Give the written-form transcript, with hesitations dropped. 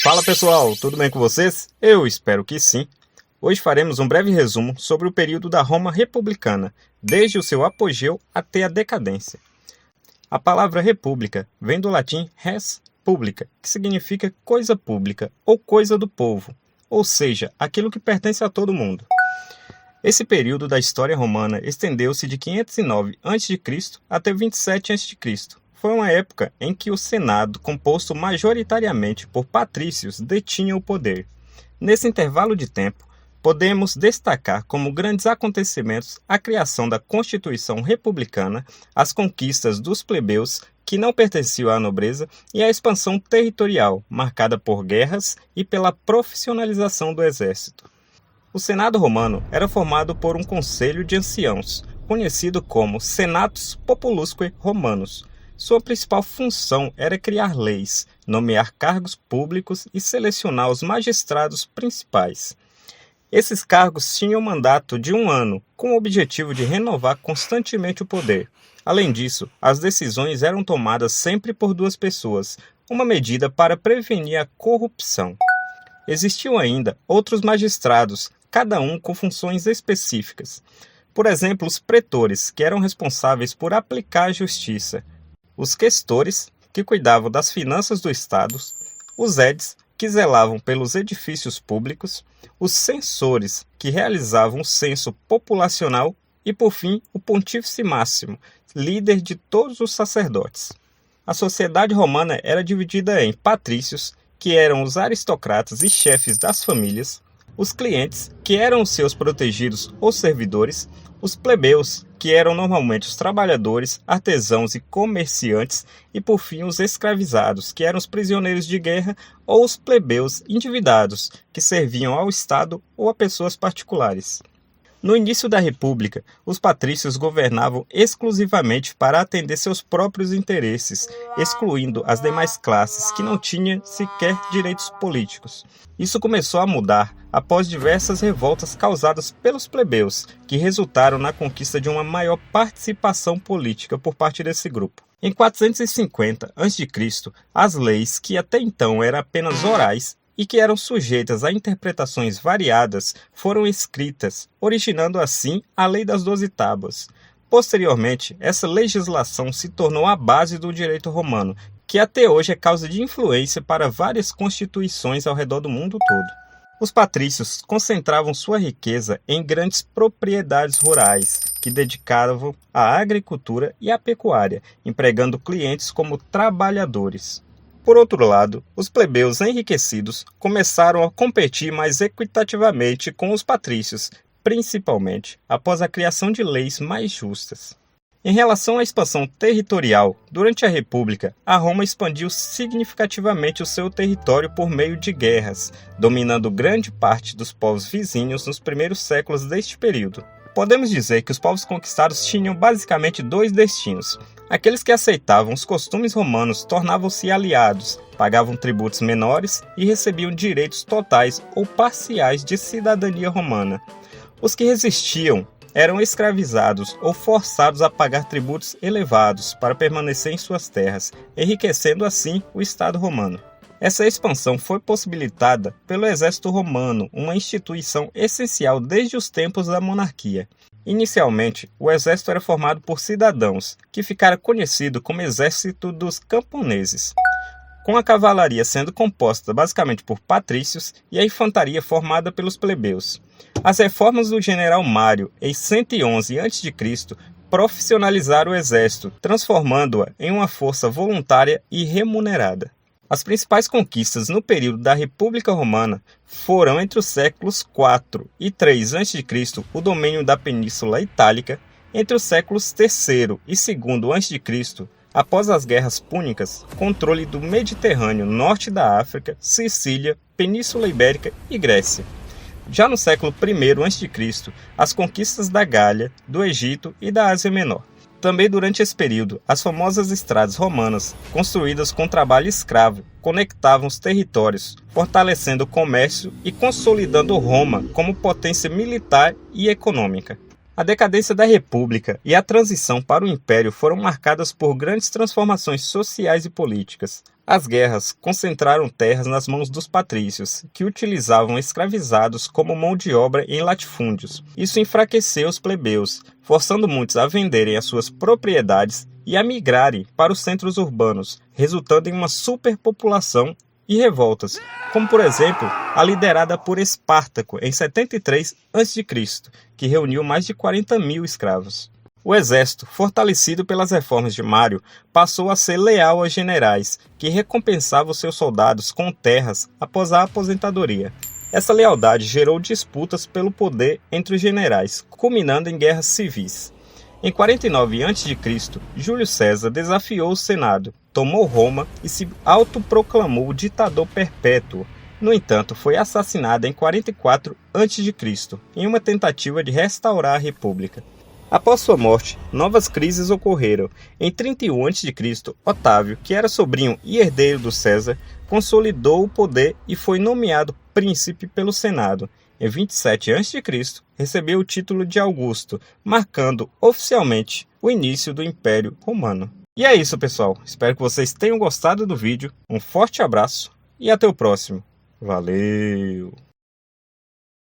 Fala pessoal, tudo bem com vocês? Eu espero que sim. Hoje faremos um breve resumo sobre o período da Roma republicana, desde o seu apogeu até a decadência. A palavra república vem do latim res publica, que significa coisa pública ou coisa do povo, ou seja, aquilo que pertence a todo mundo. Esse período da história romana estendeu-se de 509 a.C. até 27 a.C. Foi uma época em que o Senado, composto majoritariamente por patrícios, detinha o poder. Nesse intervalo de tempo, podemos destacar como grandes acontecimentos a criação da Constituição Republicana, as conquistas dos plebeus, que não pertenciam à nobreza, e a expansão territorial, marcada por guerras e pela profissionalização do exército. O Senado romano era formado por um conselho de anciãos, conhecido como Senatus Populusque Romanus. Sua principal função era criar leis, nomear cargos públicos e selecionar os magistrados principais. Esses cargos tinham mandato de 1 ano, com o objetivo de renovar constantemente o poder. Além disso, as decisões eram tomadas sempre por 2 pessoas, uma medida para prevenir a corrupção. Existiam ainda outros magistrados, cada um com funções específicas. Por exemplo, os pretores, que eram responsáveis por aplicar a justiça. Os questores, que cuidavam das finanças do Estado, os edes, que zelavam pelos edifícios públicos, os censores, que realizavam o censo populacional e, por fim, o pontífice máximo, líder de todos os sacerdotes. A sociedade romana era dividida em patrícios, que eram os aristocratas e chefes das famílias, os clientes, que eram os seus protegidos ou servidores, os plebeus, que eram normalmente os trabalhadores, artesãos e comerciantes, e por fim os escravizados, que eram os prisioneiros de guerra, ou os plebeus endividados, que serviam ao Estado ou a pessoas particulares. No início da República, os patrícios governavam exclusivamente para atender seus próprios interesses, excluindo as demais classes que não tinham sequer direitos políticos. Isso começou a mudar após diversas revoltas causadas pelos plebeus, que resultaram na conquista de uma maior participação política por parte desse grupo. Em 450 a.C., as leis, que até então eram apenas orais, e que eram sujeitas a interpretações variadas, foram escritas, originando assim a Lei das 12 Tábuas. Posteriormente, essa legislação se tornou a base do direito romano, que até hoje é causa de influência para várias constituições ao redor do mundo todo. Os patrícios concentravam sua riqueza em grandes propriedades rurais, que dedicavam à agricultura e à pecuária, empregando clientes como trabalhadores. Por outro lado, os plebeus enriquecidos começaram a competir mais equitativamente com os patrícios, principalmente após a criação de leis mais justas. Em relação à expansão territorial, durante a República, a Roma expandiu significativamente o seu território por meio de guerras, dominando grande parte dos povos vizinhos nos primeiros séculos deste período. Podemos dizer que os povos conquistados tinham basicamente 2 destinos. Aqueles que aceitavam os costumes romanos tornavam-se aliados, pagavam tributos menores e recebiam direitos totais ou parciais de cidadania romana. Os que resistiam eram escravizados ou forçados a pagar tributos elevados para permanecer em suas terras, enriquecendo assim o Estado romano. Essa expansão foi possibilitada pelo exército romano, uma instituição essencial desde os tempos da monarquia. Inicialmente, o exército era formado por cidadãos, que ficara conhecido como exército dos camponeses, com a cavalaria sendo composta basicamente por patrícios e a infantaria formada pelos plebeus. As reformas do general Mário, em 111 a.C., profissionalizaram o exército, transformando-a em uma força voluntária e remunerada. As principais conquistas no período da República Romana foram entre os séculos IV e III a.C. o domínio da Península Itálica, entre os séculos III e II a.C., após as guerras púnicas, controle do Mediterrâneo, norte da África, Sicília, Península Ibérica e Grécia. Já no século I a.C., as conquistas da Gália, do Egito e da Ásia Menor. Também durante esse período, as famosas estradas romanas, construídas com trabalho escravo, conectavam os territórios, fortalecendo o comércio e consolidando Roma como potência militar e econômica. A decadência da República e a transição para o Império foram marcadas por grandes transformações sociais e políticas. As guerras concentraram terras nas mãos dos patrícios, que utilizavam escravizados como mão de obra em latifúndios. Isso enfraqueceu os plebeus, forçando muitos a venderem as suas propriedades e a migrarem para os centros urbanos, resultando em uma superpopulação e revoltas, como por exemplo a liderada por Espartaco em 73 a.C., que reuniu mais de 40.000 escravos. O exército, fortalecido pelas reformas de Mário, passou a ser leal aos generais, que recompensavam seus soldados com terras após a aposentadoria. Essa lealdade gerou disputas pelo poder entre os generais, culminando em guerras civis. Em 49 a.C., Júlio César desafiou o Senado, tomou Roma e se autoproclamou ditador perpétuo. No entanto, foi assassinado em 44 a.C., em uma tentativa de restaurar a república. Após sua morte, novas crises ocorreram. Em 31 a.C., Otávio, que era sobrinho e herdeiro do César, consolidou o poder e foi nomeado príncipe pelo Senado. Em 27 a.C., recebeu o título de Augusto, marcando oficialmente o início do Império Romano. E é isso, pessoal. Espero que vocês tenham gostado do vídeo. Um forte abraço e até o próximo. Valeu!